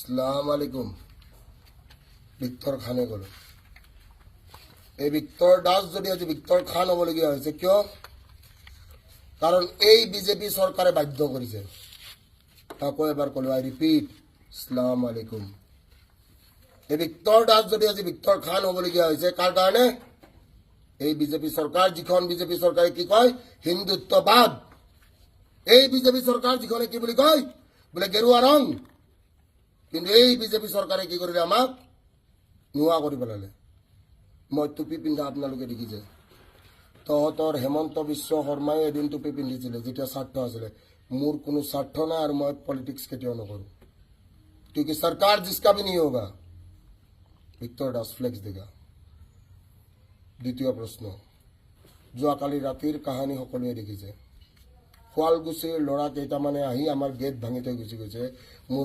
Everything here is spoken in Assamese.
আসসালামু আলাইকুম। ভিক্টৰ খানে গ'ল। এই ভিক্টৰ দাস যদি আজি ভিক্টৰ খান হ'বলগীয়া হৈছে কিয়? কাৰণ এই বিজেপি চৰকাৰে বাধ্য কৰিছে। আকৌ এবাৰ ক'লো, আই ৰিপিট, আসসালামু আলাইকুম। এই ভিক্টৰ দাস যদি আজি ভিক্টৰ খান হ'বলগীয়া হৈছে কাৰ কাৰণে? এই বিজেপি চৰকাৰ, যিখন বিজেপি চৰকাৰে কি কয় হিন্দুত্ববাদ। এই বিজেপি চৰকাৰ যিখনে কি বুলি কয় বোলে গেৰুৱা ৰং, কিন্তু এই বিজেপি চৰকাৰে কি কৰিলে আমাক নোহোৱা কৰি পেলালে। মই টুপি পিন্ধা আপোনালোকে দেখিছে। তহঁতৰ হেমন্ত বিশ্ব শৰ্মাই এদিন টুপি পিন্ধিছিলে যেতিয়া স্বাৰ্থ আছিলে। মোৰ কোনো স্বাৰ্থ নাই আৰু মই পলিটিক্স কেতিয়াও নকৰোঁ, क्योंकि सरकार जिसका भी नहीं होगा। ভিক্টৰ দাস ফ্লেক্স দেগা। দ্বিতীয় প্ৰশ্ন, যোৱাকালি ৰাতিৰ কাহানী সকলোৱে দেখিছে। শুৱালকুছিৰ ল'ৰা কেইটামানে আহি আমাৰ গেট ভাঙি থৈ গুচি গৈছে। মোৰ